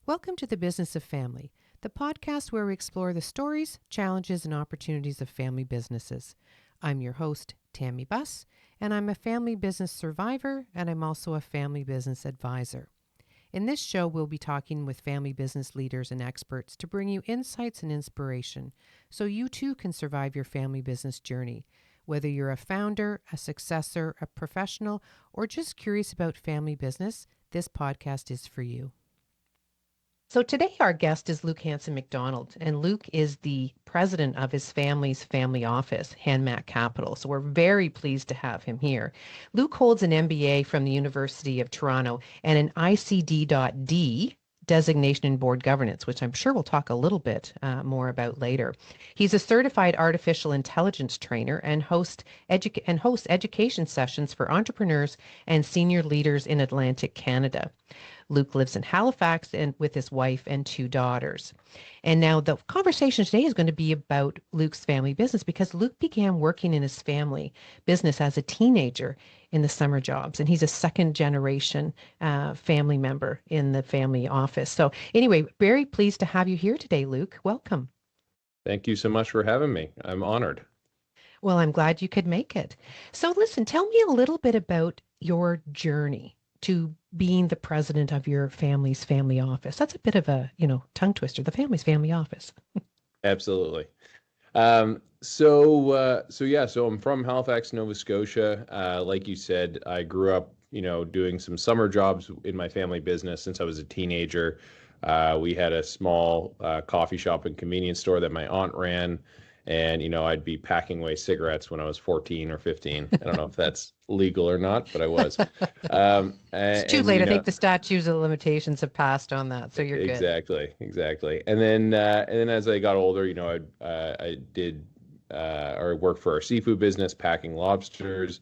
Welcome to the Business of Family, the podcast where we explore the stories, challenges, and opportunities of family businesses. I'm your host, Tammy Buss, and I'm a family business survivor, and I'm also a family business advisor. In this show, we'll be talking with family business leaders and experts to bring you insights and inspiration so you too can survive your family business journey. Whether you're a founder, a successor, a professional, or just curious about family business, this podcast is for you. So today our guest is Luke Hansen-MacDonald, and Luke is the president of his family's family office, HanMac Capital. So we're very pleased to have him here. Luke holds an MBA from the University of Toronto and an ICD.D designation in board governance, which I'm sure we'll talk a little bit more about later. He's a certified artificial intelligence trainer and hosts education sessions for entrepreneurs and senior leaders in Atlantic Canada. Luke lives in Halifax and with his wife and two daughters. And now the conversation today is going to be about Luke's family business because Luke began working in his family business as a teenager in the summer jobs. And he's a second generation family member in the family office. So anyway, very pleased to have you here today, Luke. Welcome. Thank you so much for having me. I'm honored. Well, I'm glad you could make it. So listen, tell me a little bit about your journey to being the president of your family's family office. That's a bit of a, tongue twister, the family's family office. Absolutely. So I'm from Halifax, Nova Scotia. Like you said, I grew up, doing some summer jobs in my family business since I was a teenager. We had a small coffee shop and convenience store that my aunt ran. And, I'd be packing away cigarettes when I was 14 or 15. I don't know if that's legal or not, but I was. It's too late. I think the statutes of limitations have passed on that. So you're good. Exactly. And then as I got older, I did or worked for our seafood business, packing lobsters,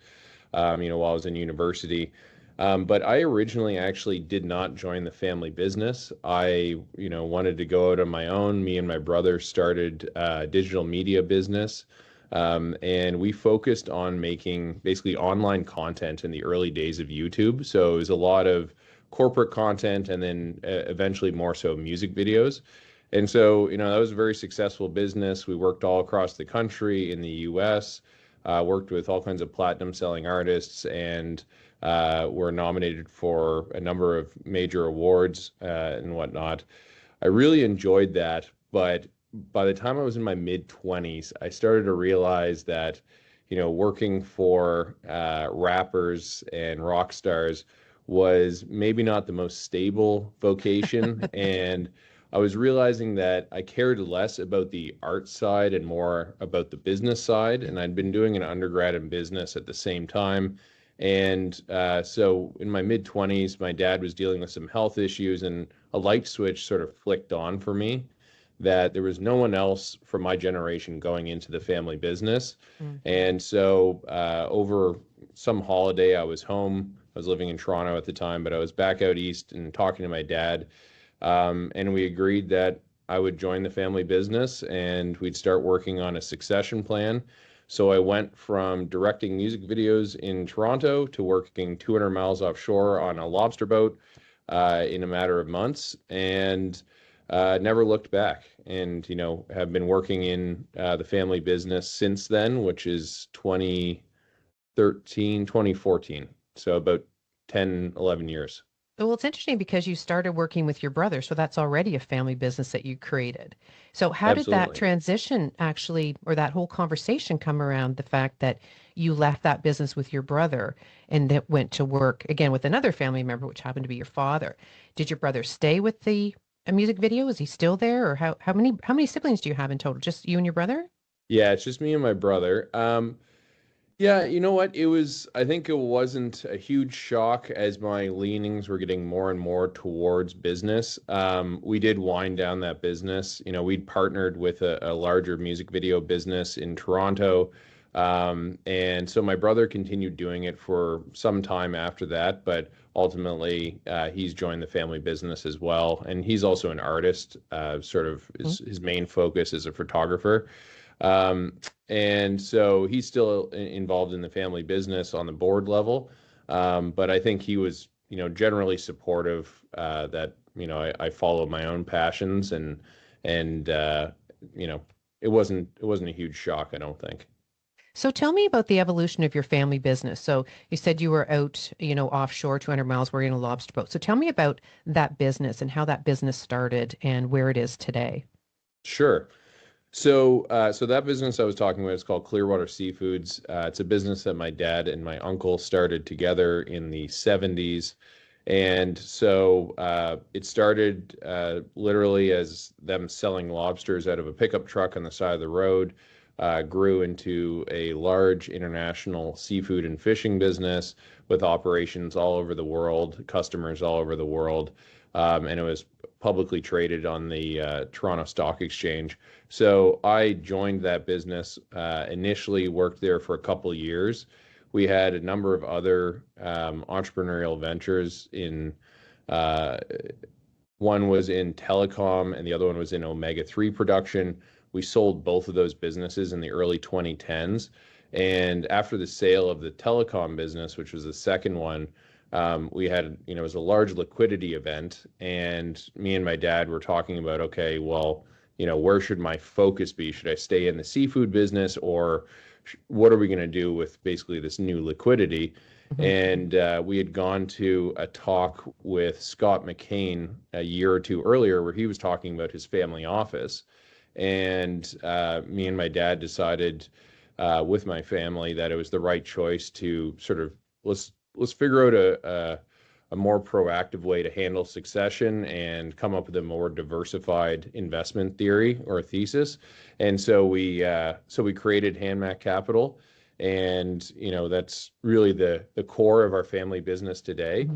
while I was in university. But I originally actually did not join the family business. I, wanted to go out on my own. Me and my brother started a digital media business. And we focused on making basically online content in the early days of YouTube. So it was a lot of corporate content and then eventually more so music videos. And so, that was a very successful business. We worked all across the country in the US, worked with all kinds of platinum selling artists and were nominated for a number of major awards and whatnot. I really enjoyed that, but by the time I was in my mid-20s, I started to realize that, working for rappers and rock stars was maybe not the most stable vocation. And I was realizing that I cared less about the art side and more about the business side. And I'd been doing an undergrad in business at the same time. And so in my mid-20s, my dad was dealing with some health issues, and a light switch sort of flicked on for me that there was no one else from my generation going into the family business. Mm-hmm. And so over some holiday, I was home. I was living in Toronto at the time, but I was back out east and talking to my dad. And we agreed that I would join the family business and we'd start working on a succession plan. So I went from directing music videos in Toronto to working 200 miles offshore on a lobster boat in a matter of months, and never looked back. And, have been working in the family business since then, which is 2014. So about 10, 11 years. Well, it's interesting because you started working with your brother, so that's already a family business that you created. So how did that transition actually, or that whole conversation come around the fact that you left that business with your brother and that went to work again with another family member, which happened to be your father? Did your brother stay with the music video? Is he still there? Or how many siblings do you have in total? Just you and your brother? Yeah, it's just me and my brother. Yeah, you know what? I think it wasn't a huge shock as my leanings were getting more and more towards business. We did wind down that business. We'd partnered with a larger music video business in Toronto. And so my brother continued doing it for some time after that, but ultimately he's joined the family business as well. And he's also an artist, his main focus is a photographer. And so he's still involved in the family business on the board level. But I think he was, generally supportive that, I follow my own passions, and you know, it wasn't a huge shock, I don't think. So tell me about the evolution of your family business. So you said you were out, offshore 200 miles working in a lobster boat. So tell me about that business and how that business started and where it is today. Sure. So that business I was talking about is called Clearwater Seafoods. It's a business that my dad and my uncle started together in the 70s. And so it started literally as them selling lobsters out of a pickup truck on the side of the road, grew into a large international seafood and fishing business with operations all over the world, customers all over the world. And it was publicly traded on the Toronto Stock Exchange. So I joined that business, initially worked there for a couple years. We had a number of other entrepreneurial ventures in uh, one was in telecom and the other one was in omega-3 production. We sold both of those businesses in the early 2010s. And after the sale of the telecom business, which was the second one, we had, it was a large liquidity event. And me and my dad were talking about, okay, well, where should my focus be? Should I stay in the seafood business, or what are we going to do with basically this new liquidity? Mhm. And we had gone to a talk with Scott McCain a year or two earlier where he was talking about his family office. And me and my dad decided with my family that it was the right choice to sort of let's figure out a more proactive way to handle succession and come up with a more diversified investment theory or a thesis. And so we created HanMac Capital, and that's really the core of our family business today.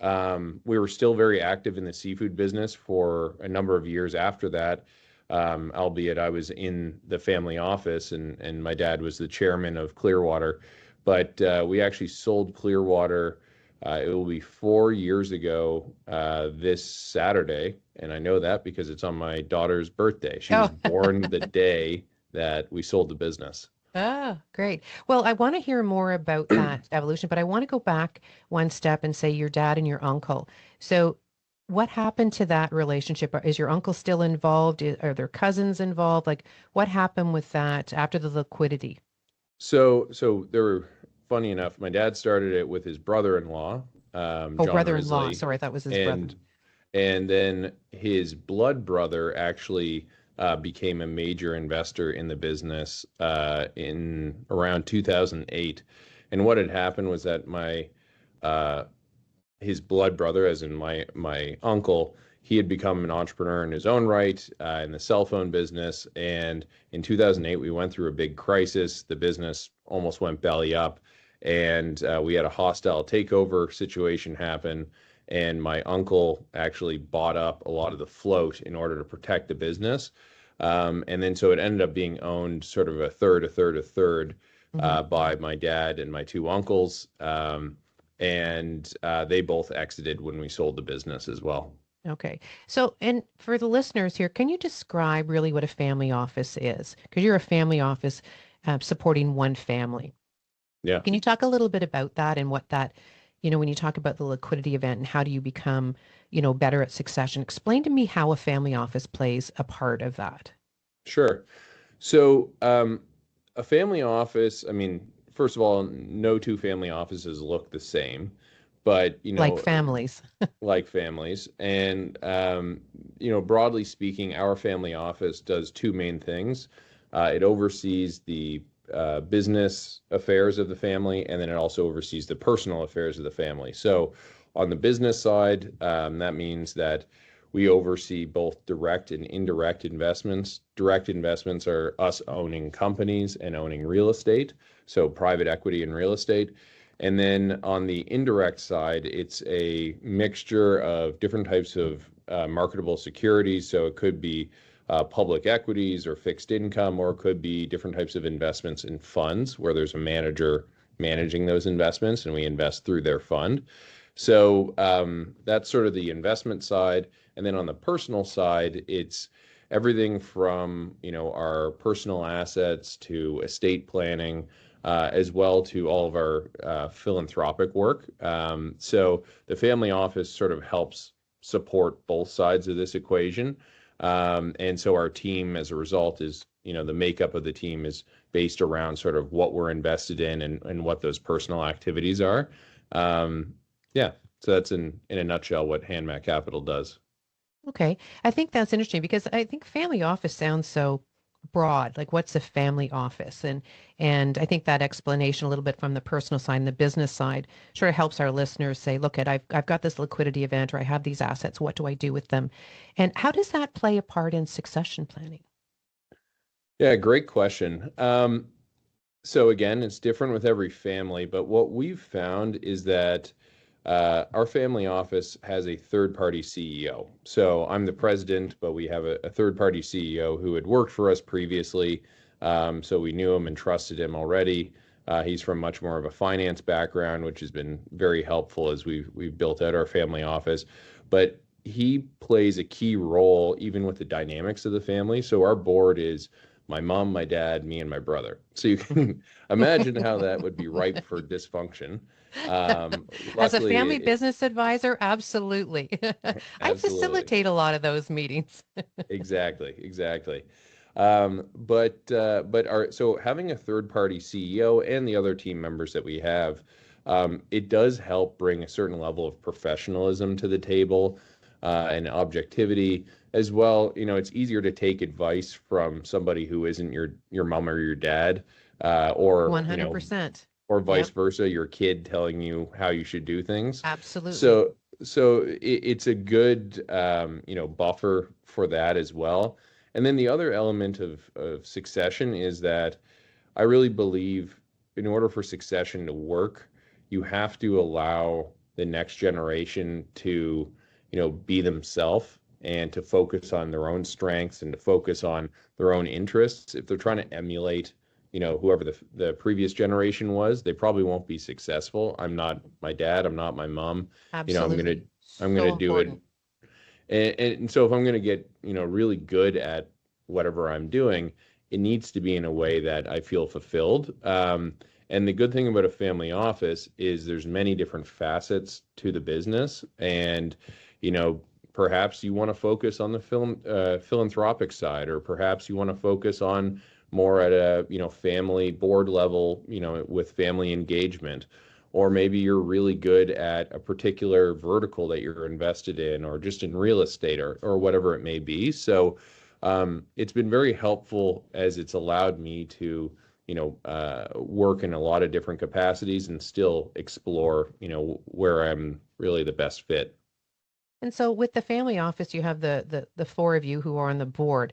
Mhm. We were still very active in the seafood business for a number of years after that, albeit I was in the family office, and my dad was the chairman of Clearwater. But we actually sold Clearwater. It will be 4 years ago this Saturday, and I know that because it's on my daughter's birthday. She was Oh, born the day that we sold the business. great. Well, I want to hear more about that evolution, but I want to go back one step and say your dad and your uncle. So, what happened to that relationship? Is your uncle still involved? Are there cousins involved? Like, what happened with that after the liquidity? So there were, funny enough, my dad started it with his brother-in-law, Oh, John brother-in-law. Risley, Sorry, that was his brother. and and then his blood brother actually became a major investor in the business in around 2008. And what had happened was that my uh, his blood brother, as in my uncle, he had become an entrepreneur in his own right in the cell phone business. And in 2008, we went through a big crisis. The business almost went belly up, and we had a hostile takeover situation happen. And my uncle actually bought up a lot of the float in order to protect the business. And then so it ended up being owned sort of a third, a third, a third Mhm. by my dad and my two uncles. And they both exited when we sold the business as well. Okay. So, and for the listeners here, can you describe really what a family office is? Because you're a family office supporting one family. Yeah, Can you talk a little bit about that and what that, when you talk about the liquidity event and how do you become, better at succession? Explain to me how a family office plays a part of that. sure. So a family office, I mean, first of all, no two family offices look the same, but Like families. like families. And broadly speaking, our family office does two main things. It oversees the business affairs of the family, and then it also oversees the personal affairs of the family. So, on the business side, that means that we oversee both direct and indirect investments. Direct investments are us owning companies and owning real estate, so private equity and real estate. And then on the indirect side, it's a mixture of different types of marketable securities. So it could be public equities or fixed income, or it could be different types of investments in funds where there's a manager managing those investments and we invest through their fund. So that's sort of the investment side. And then on the personal side, it's everything from, our personal assets to estate planning, as well to all of our philanthropic work. So the family office sort of helps support both sides of this equation. And so our team, as a result, is, the makeup of the team is based around sort of what we're invested in and what those personal activities are. Yeah, so that's in a nutshell what HanMac Capital does. Okay. I think that's interesting because I think family office sounds so broad. Like what's a family office? And I think that explanation a little bit from the personal side and the business side sort of helps our listeners say, look at I've got this liquidity event or I have these assets. What do I do with them? And how does that play a part in succession planning? Yeah, great question. So again, it's different with every family, but what we've found is that our family office has a third-party CEO. So I'm the president, but we have a third-party CEO who had worked for us previously. So we knew him and trusted him already. He's from much more of a finance background, which has been very helpful as we've built out our family office. But he plays a key role even with the dynamics of the family. So our board is my mom, my dad, me, and my brother. So you can imagine how that would be ripe for dysfunction. As a Luckily, family business advisor, absolutely. I absolutely, facilitate a lot of those meetings. exactly. But our so having a third party CEO and the other team members that we have, it does help bring a certain level of professionalism to the table, and objectivity as well. It's easier to take advice from somebody who isn't your mom or your dad, or 100%. or vice Yep, versa, your kid telling you how you should do things. absolutely. So it's a good, buffer for that as well. And then the other element of succession is that I really believe in order for succession to work, you have to allow the next generation to, be themselves and to focus on their own strengths and to focus on their own interests. If they're trying to emulate, whoever the previous generation was, they probably won't be successful. I'm not my dad. I'm not my mom. You know, I'm gonna Absolutely. I'm gonna So do it, important. and so if I'm gonna get, really good at whatever I'm doing, it needs to be in a way that I feel fulfilled. And the good thing about a family office is there's many different facets to the business, and you know perhaps you want to focus on the philanthropic side, or perhaps you want to focus on more at a family board level, with family engagement, or maybe you're really good at a particular vertical that you're invested in, or just in real estate, or whatever it may be. So it's been very helpful as it's allowed me to, work in a lot of different capacities and still explore, where I'm really the best fit. And so with the family office, you have the four of you who are on the board.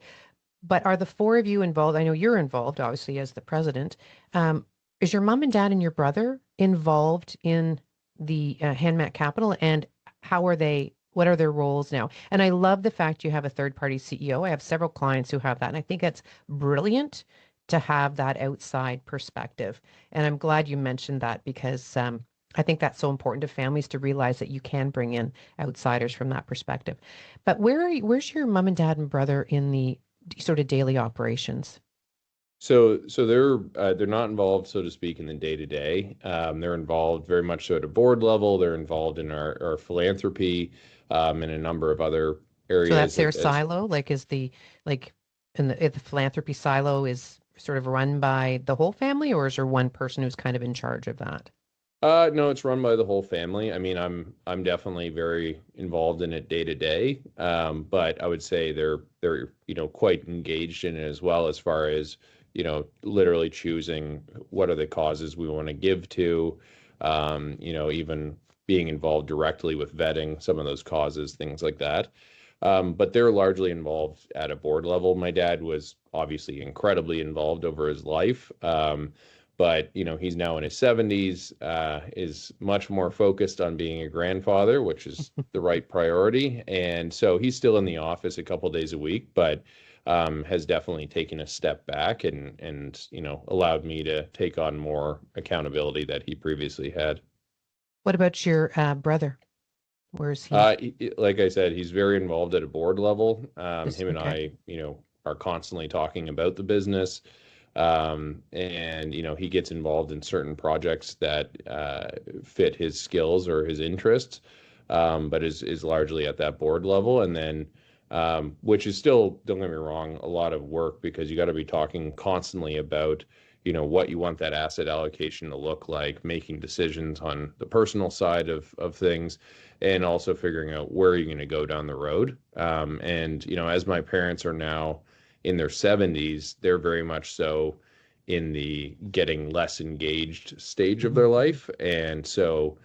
But are the four of you involved? I know you're involved, obviously, as the president. Um, is your mom and dad and your brother involved in the HanMac Capital? And how are they? What are their roles now? And I love the fact you have a third party CEO. I have several clients who have that. And I think it's brilliant to have that outside perspective. And I'm glad you mentioned that because I think that's so important to families to realize that you can bring in outsiders from that perspective. But where's your mom and dad and brother in the sort of daily operations? So they're not involved, so to speak, in the day to day. They're involved very much so at a board level. They're involved in our philanthropy, and a number of other So that's areas their as silo, like is the like in the philanthropy silo is sort of run by the whole family, or is there one person who's kind of in charge of that? no, it's run by the whole family. I mean, I'm definitely very involved in it day to day. But I would say they're quite engaged in it as well, as far as literally choosing what are the causes we want to give to, even being involved directly with vetting some of those causes, things like that. But they're largely involved at a board level. My dad was obviously incredibly involved over his life. But he's now in his 70s, is much more focused on being a grandfather, which is the right priority. And so he's still in the office a couple days a week, but has definitely taken a step back and allowed me to take on more accountability that he previously had. What about your brother? Where's he? Like I said, he's very involved at a board level. Just Him and okay. I, are constantly talking about the business. And he gets involved in certain projects that fit his skills or his interests. but is largely at that board level. And then, which is still, don't get me wrong, a lot of work because you got to be talking constantly about, what you want that asset allocation to look like, making decisions on the personal side of things, and also figuring out where you're going to go down the road. And, as my parents are now in their 70s, they're very much so in the getting less engaged stage of their life. And so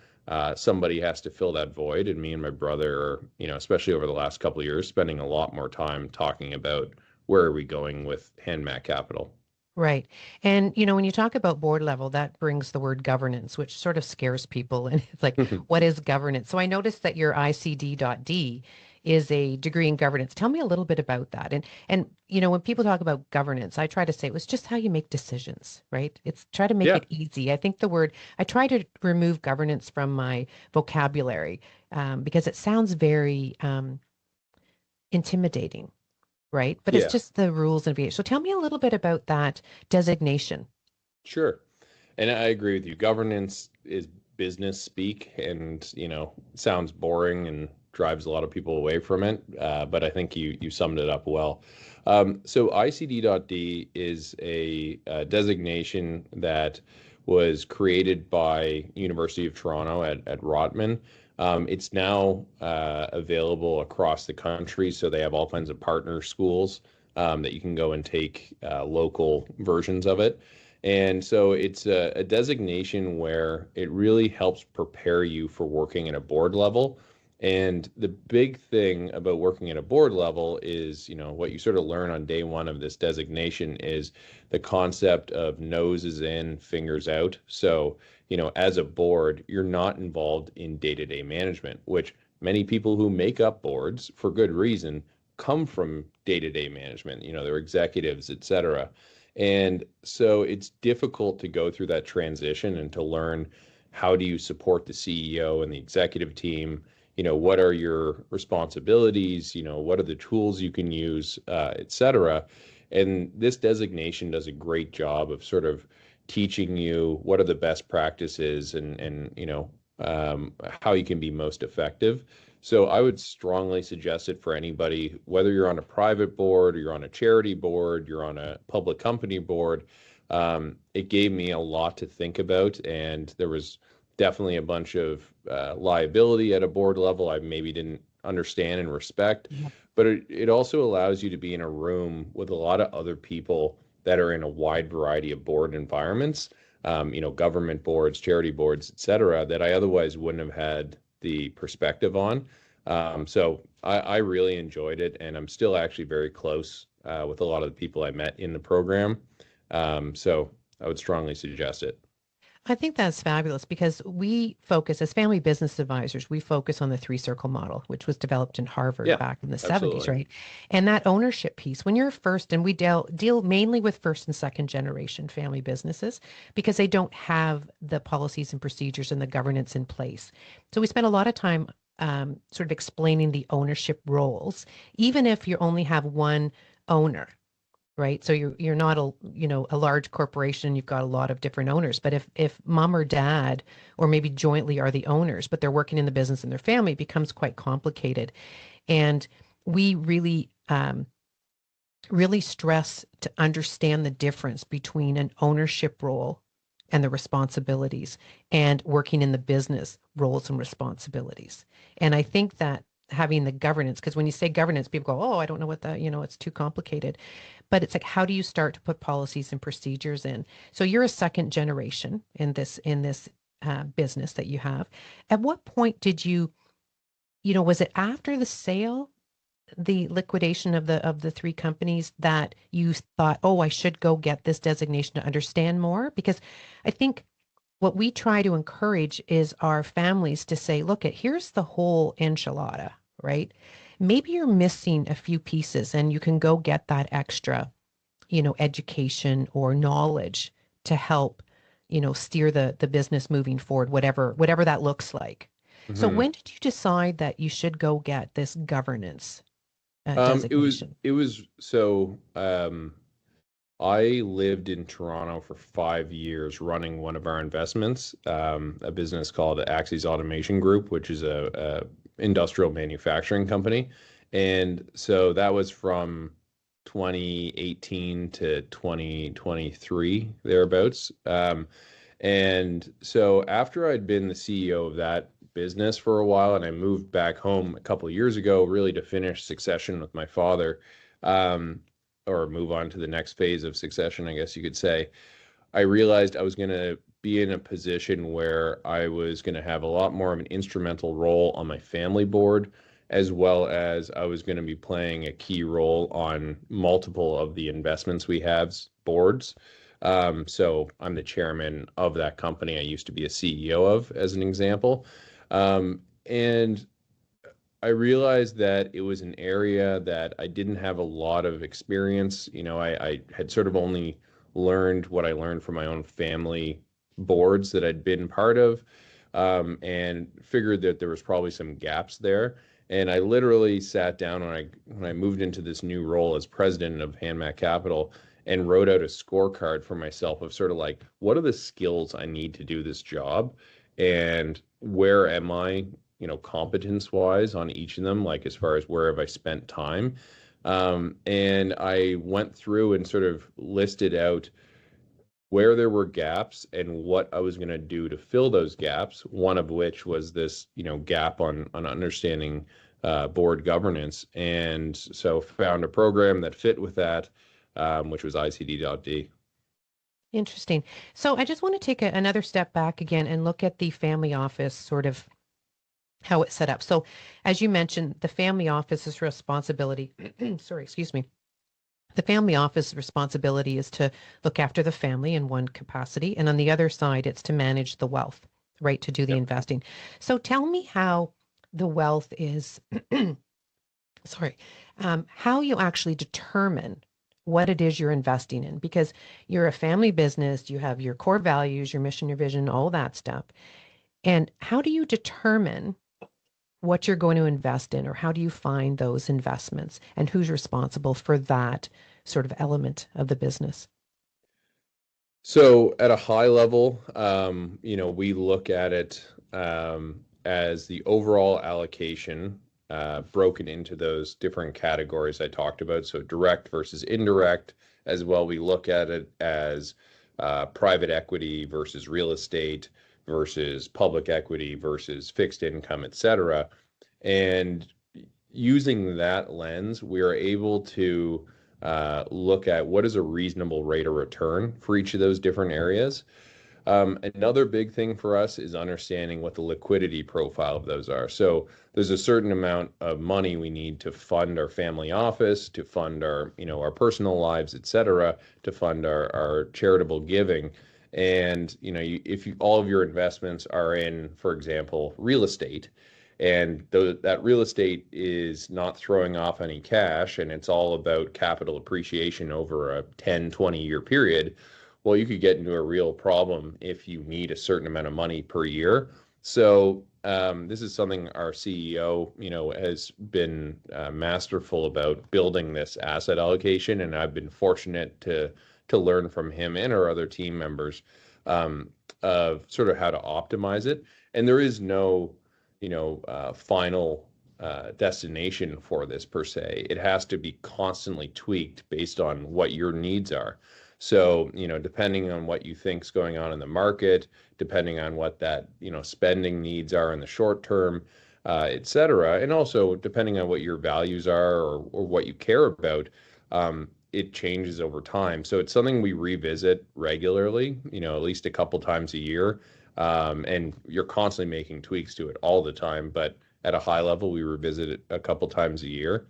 somebody has to fill that void. And me and my brother are, especially over the last couple of years, spending a lot more time talking about where are we going with HanMac Capital. Right. And, when you talk about board level, that brings the word governance, which sort of scares people. And it's like, what is governance? So I noticed that your ICD.D is a degree in governance. Tell me a little bit about that. And when people talk about governance, I try to say it was just how you make decisions, right? It's try to make Yeah. it easy. I think I try to remove governance from my vocabulary because it sounds very intimidating, right? But it's Yeah. just the rules and behavior. So tell me a little bit about that designation. Sure. And I agree with you. Governance is business speak and, sounds boring and drives a lot of people away from it. But I think you summed it up well. So ICD.D is a designation that was created by University of Toronto at Rotman. It's now available across the country. So they have all kinds of partner schools that you can go and take local versions of it. And so it's a designation where it really helps prepare you for working at a board level. And the big thing about working at a board level is, what you sort of learn on day one of this designation is the concept of noses in, fingers out. So, as a board, you're not involved in day-to-day management, which many people who make up boards for good reason come from day-to-day management, they're executives, et cetera. And so it's difficult to go through that transition and to learn how do you support the CEO and the executive team? What are your responsibilities? What are the tools you can use, et cetera. And this designation does a great job of sort of teaching you what are the best practices and how you can be most effective. So I would strongly suggest it for anybody, whether you're on a private board, or you're on a charity board, you're on a public company board. It gave me a lot to think about, and there was definitely a bunch of liability at a board level I maybe didn't understand and respect. Yeah. But it also allows you to be in a room with a lot of other people that are in a wide variety of board environments, government boards, charity boards, et cetera, that I otherwise wouldn't have had the perspective on. So I really enjoyed it, and I'm still actually very close with a lot of the people I met in the program. So I would strongly suggest it. I think that's fabulous because we focus as family business advisors, we focus on the three circle model, which was developed in Harvard Yeah, back in the 70s, absolutely. right? And that ownership piece, when you're first, and we deal mainly with first and second generation family businesses because they don't have the policies and procedures and the governance in place. So we spend a lot of time sort of explaining the ownership roles, even if you only have one owner, right? So you're not a large corporation, you've got a lot of different owners. But if mom or dad or maybe jointly are the owners, but they're working in the business in their family, it becomes quite complicated. And we really stress to understand the difference between an ownership role and the responsibilities and working in the business roles and responsibilities. And I think that having the governance, because when you say governance, people go, oh, I don't know what that, it's too complicated. But it's like, how do you start to put policies and procedures in? So you're a second generation in this business that you have. At what point did was it after the sale, the liquidation of the three companies that you thought, oh, I should go get this designation to understand more? Because I think what we try to encourage is our families to say, look, here's the whole enchilada, right? Maybe you're missing a few pieces and you can go get that extra, education or knowledge to help, steer the business moving forward, whatever that looks like. So Mhm. when did you decide that you should go get this governance It was designation? it was so I lived in Toronto for 5 years running one of our investments, a business called Axis Automation Group, which is a industrial manufacturing company. And so that was from 2018 to 2023, thereabouts. And so after I'd been the CEO of that business for a while, and I moved back home a couple of years ago, really to finish succession with my father. Um, or move on to the next phase of succession, I guess you could say, I realized I was going to be in a position where I was going to have a lot more of an instrumental role on my family board, as well as I was going to be playing a key role on multiple of the investments we have boards. So I'm the chairman of that company I used to be a CEO of, as an example. And I realized that it was an area that I didn't have a lot of experience. I had sort of only learned what I learned from my own family boards that I'd been part of, and figured that there was probably some gaps there. And I literally sat down when I moved into this new role as president of HanMac Capital and wrote out a scorecard for myself of sort of like, what are the skills I need to do this job, and where am I, competence wise on each of them, like as far as where have I spent time. And I went through and sort of listed out where there were gaps and what I was going to do to fill those gaps. One of which was this, gap on understanding board governance. And so found a program that fit with that, which was ICD.D. Interesting. So I just want to take another step back again and look at the family office, sort of how it's set up. So as you mentioned, the family office's responsibility, sorry, excuse me. The family office responsibility is to look after the family in one capacity. And on the other side, it's to manage the wealth, right? To do the Yep. investing. So tell me how the wealth is, sorry, how you actually determine what it is you're investing in, because you're a family business, you have your core values, your mission, your vision, all that stuff. And how do you determine what you're going to invest in, or how do you find those investments, and who's responsible for that sort of element of the business? So at a high level, we look at it as the overall allocation, broken into those different categories I talked about. So direct versus indirect, as well. We look at it as private equity versus real estate versus public equity versus fixed income, et cetera. And using that lens, we are able to look at what is a reasonable rate of return for each of those different areas. Another big thing for us is understanding what the liquidity profile of those are. So there's a certain amount of money we need to fund our family office, to fund our personal lives, et cetera, to fund our charitable giving. And, if all of your investments are in, for example, real estate, and that real estate is not throwing off any cash, and it's all about capital appreciation over a 10, 20-year period, well, you could get into a real problem if you need a certain amount of money per year. So this is something our CEO, has been masterful about building this asset allocation, and I've been fortunate to learn from him and our other team members, of sort of how to optimize it. And there is no, final destination for this per se. It has to be constantly tweaked based on what your needs are. So, depending on what you think's going on in the market, depending on what that, spending needs are in the short term, et cetera, and also depending on what your values are, or what you care about, it changes over time. So it's something we revisit regularly, at least a couple times a year. And you're constantly making tweaks to it all the time, but at a high level, we revisit it a couple times a year,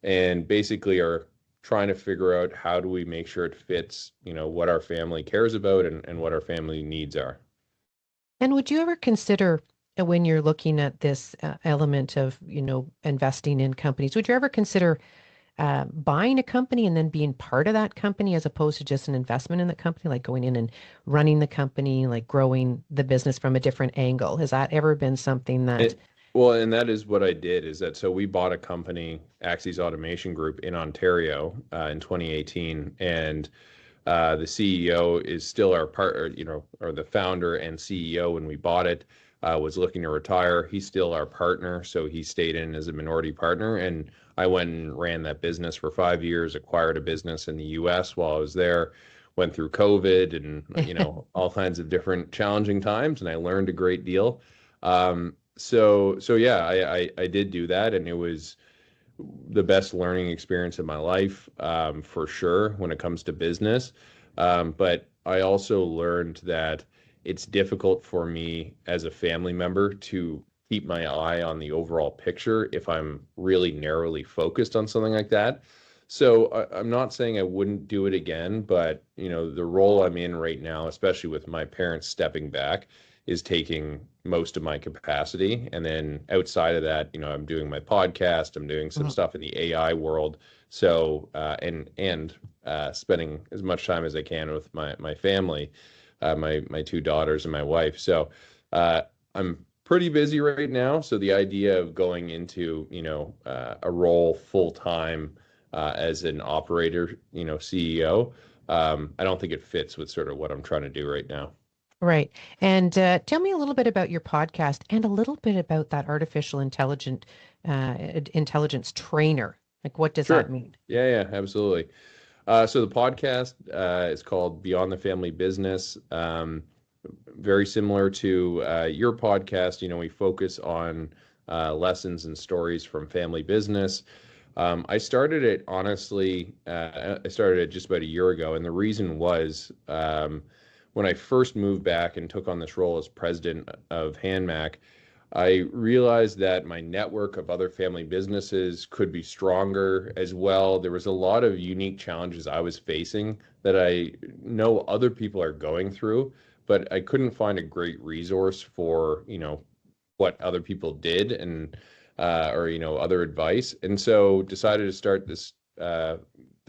and basically are trying to figure out how do we make sure it fits, what our family cares about, and what our family needs are. And would you ever consider, when you're looking at this element of, investing in companies, would you ever consider buying a company and then being part of that company, as opposed to just an investment in the company, like going in and running the company, like growing the business from a different angle? Has that ever been something that? It, well, and that is what I did, is that so we bought a company, Axis Automation Group, in Ontario in 2018. And The CEO is still our partner, or the founder and CEO when we bought it, was looking to retire. He's still our partner, so he stayed in as a minority partner. And I went and ran that business for 5 years, acquired a business in the US while I was there, went through COVID and, all kinds of different challenging times, and I learned a great deal. So yeah, I did do that, and it was the best learning experience of my life, for sure, when it comes to business. But I also learned that it's difficult for me as a family member to keep my eye on the overall picture if I'm really narrowly focused on something like that. So I'm not saying I wouldn't do it again, but the role I'm in right now, especially with my parents stepping back, is taking most of my capacity. And then outside of that, I'm doing my podcast, I'm doing some Mhm. stuff in the AI world. So spending as much time as I can with my family, my two daughters and my wife. So I'm pretty busy right now. So the idea of going into a role full time as an operator, CEO, I don't think it fits with sort of what I'm trying to do right now. Right. And tell me a little bit about your podcast and a little bit about that intelligence trainer. Like, what does that Sure. mean? Yeah, absolutely. So the podcast is called Beyond the Family Business. Very similar to your podcast. We focus on lessons and stories from family business. I started it, honestly, I started it just about a year ago, and the reason was when I first moved back and took on this role as president of HanMac, I realized that my network of other family businesses could be stronger as well. There was a lot of unique challenges I was facing that I know other people are going through, but I couldn't find a great resource for, what other people did and or other advice. And so decided to start this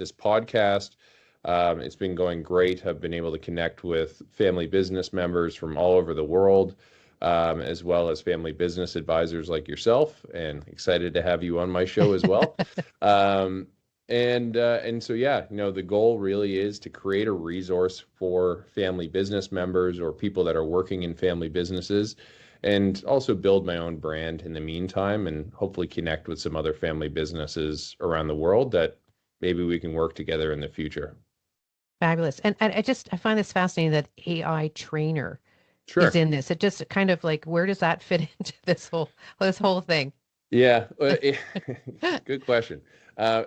podcast. It's been going great. I've been able to connect with family business members from all over the world, as well as family business advisors like yourself, and excited to have you on my show as well. And so yeah, the goal really is to create a resource for family business members or people that are working in family businesses, and also build my own brand in the meantime, and hopefully connect with some other family businesses around the world that maybe we can work together in the future. Fabulous. And I find this fascinating that AI trainer is Sure. in this. It just kind of like, where does that fit into this whole thing? Yeah, good question. Uh,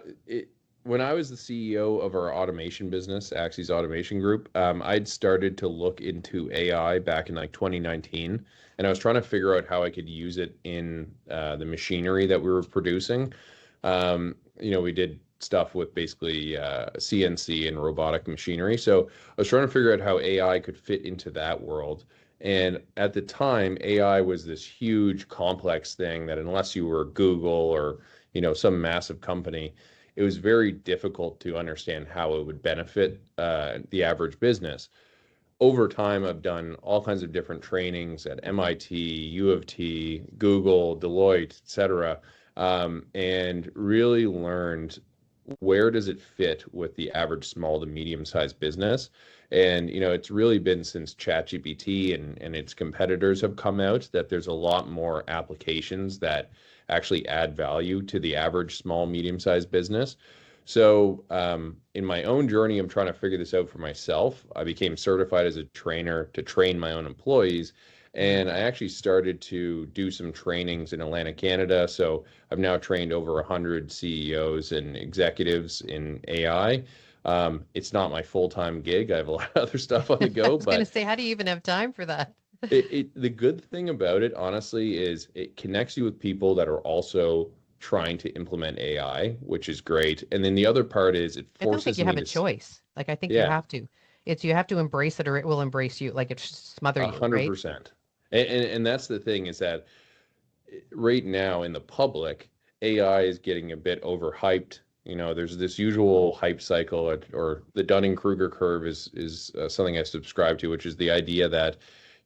when I was the CEO of our automation business, Axis Automation Group, I'd started to look into AI back in like 2019, and I was trying to figure out how I could use it in the machinery that we were producing. We did stuff with basically CNC and robotic machinery. So I was trying to figure out how AI could fit into that world. And at the time, AI was this huge, complex thing that unless you were Google or, some massive company, it was very difficult to understand how it would benefit the average business. Over time, I've done all kinds of different trainings at MIT, U of T, Google, Deloitte, et cetera, and really learned where does it fit with the average small to medium sized business. And it's really been since ChatGPT and its competitors have come out that there's a lot more applications that actually add value to the average small medium sized business. So in my own journey, I'm trying to figure this out for myself. I became certified as a trainer to train my own employees, Mm. and I actually started to do some trainings in Atlantic, Canada. So I've now trained over 100 CEOs and executives in AI. It's not my full-time gig. I have a lot of other stuff on the I go, was going to but say, how do you even have time for that? the good thing about it, honestly, is it connects you with people that are also trying to implement AI, which is great. And then the other part is it I don't think forces you me have a to, choice. Like, I think you yeah, have to. You have to embrace it or it will embrace you. Like, it smother a you, hundred right? percent. And that's the thing, is that right now in the public, AI is getting a bit overhyped. There's this usual hype cycle, or the Dunning-Kruger curve is something I subscribe to, which is the idea that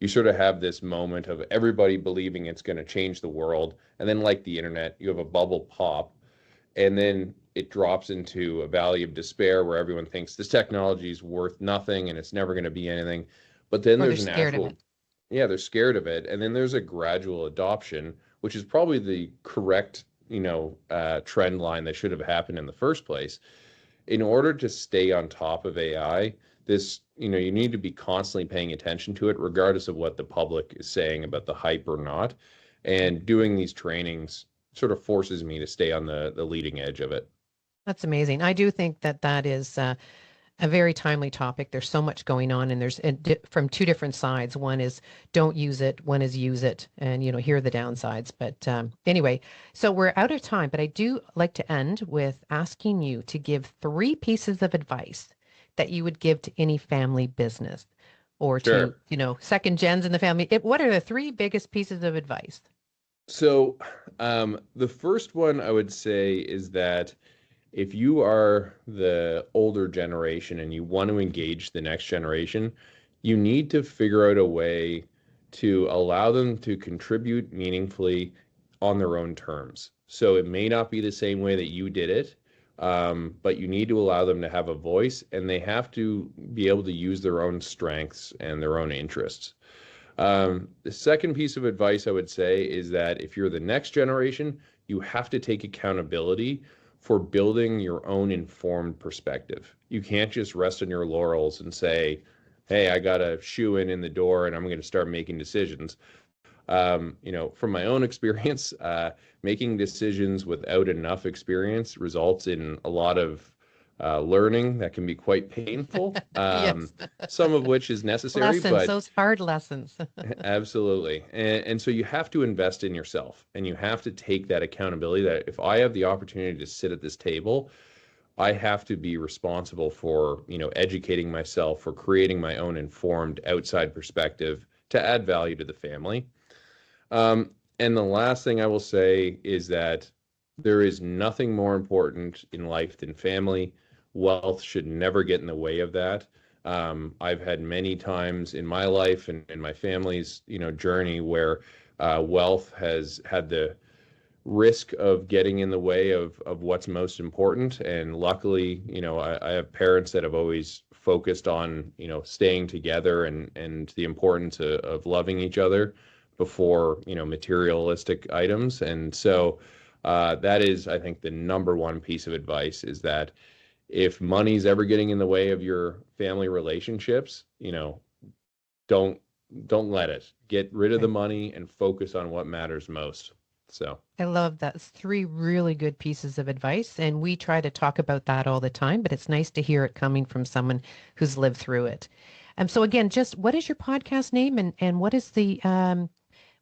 you sort of have this moment of everybody believing it's going to change the world, and then like the internet, you have a bubble pop, and then it drops into a valley of despair where everyone thinks this technology is worth nothing and it's never going to be anything. But then Or they're there's an scared of it. actual, yeah, they're scared of it. And then there's a gradual adoption, which is probably the correct, trend line that should have happened in the first place. In order to stay on top of AI, you need to be constantly paying attention to it, regardless of what the public is saying about the hype or not. And doing these trainings sort of forces me to stay on the leading edge of it. That's amazing. I do think that that is a very timely topic. There's so much going on, and there's from two different sides. One is don't use it, one is use it, and here are the downsides. But anyway, so we're out of time, but I do like to end with asking you to give 3 pieces of advice that you would give to any family business or to, Sure. second gens in the family. What are the 3 biggest pieces of advice? So, the first one I would say is that if you are the older generation and you want to engage the next generation, you need to figure out a way to allow them to contribute meaningfully on their own terms. So it may not be the same way that you did it, but you need to allow them to have a voice and they have to be able to use their own strengths and their own interests. The second piece of advice I would say is that if you're the next generation, you have to take accountability for building your own informed perspective. You can't just rest on your laurels and say, hey, I got a shoe in the door and I'm going to start making decisions. From my own experience, making decisions without enough experience results in a lot of learning that can be quite painful, Yes. some of which is necessary, Lessons, but those hard lessons. absolutely. And so you have to invest in yourself and you have to take that accountability that if I have the opportunity to sit at this table, I have to be responsible for, educating myself, for creating my own informed outside perspective to add value to the family. And the last thing I will say is that there is nothing more important in life than family. Wealth should never get in the way of that. I've had many times in my life and in my family's, journey where wealth has had the risk of getting in the way of what's most important. And luckily, I have parents that have always focused on, staying together and the importance of loving each other before, materialistic items. And so that is, I think, the number one piece of advice is that if money's ever getting in the way of your family relationships, don't don't let it. Get rid of the Right. money and focus on what matters most. So, I love that. It's 3 really good pieces of advice. And we try to talk about that all the time, but it's nice to hear it coming from someone who's lived through it. So again, just what is your podcast name and what is the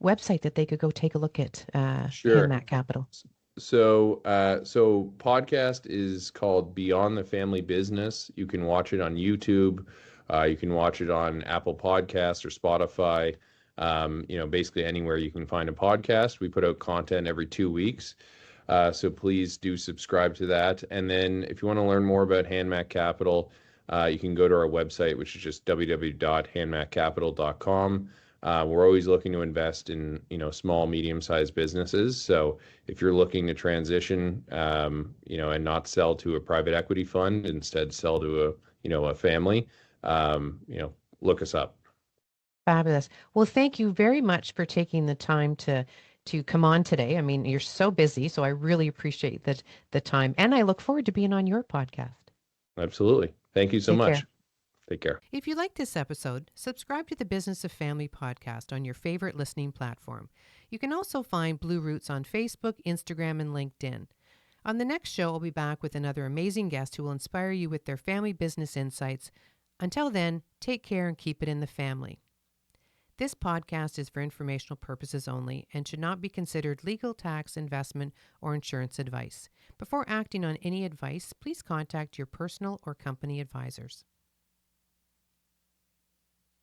website that they could go take a look at sure. HanMac Capital? So podcast is called Beyond the Family Business. You can watch it on YouTube. You can watch it on Apple Podcasts or Spotify. Basically anywhere you can find a podcast. We put out content every 2 weeks. So please do subscribe to that. And then if you want to learn more about HanMac Capital, you can go to our website, which is just www.hanmaccapital.com. We're always looking to invest in, small, medium-sized businesses. So if you're looking to transition, and not sell to a private equity fund, instead sell to a family, look us up. Fabulous. Well, thank you very much for taking the time to come on today. I mean, you're so busy, so I really appreciate the time, and I look forward to being on your podcast. Absolutely. Thank you so Take care. much. Take care. If you like this episode, subscribe to the Business of Family podcast on your favorite listening platform. You can also find BlueRoots on Facebook, Instagram, and LinkedIn. On the next show, I'll be back with another amazing guest who will inspire you with their family business insights. Until then, take care and keep it in the family. This podcast is for informational purposes only and should not be considered legal, tax, investment, or insurance advice. Before acting on any advice, please contact your personal or company advisors.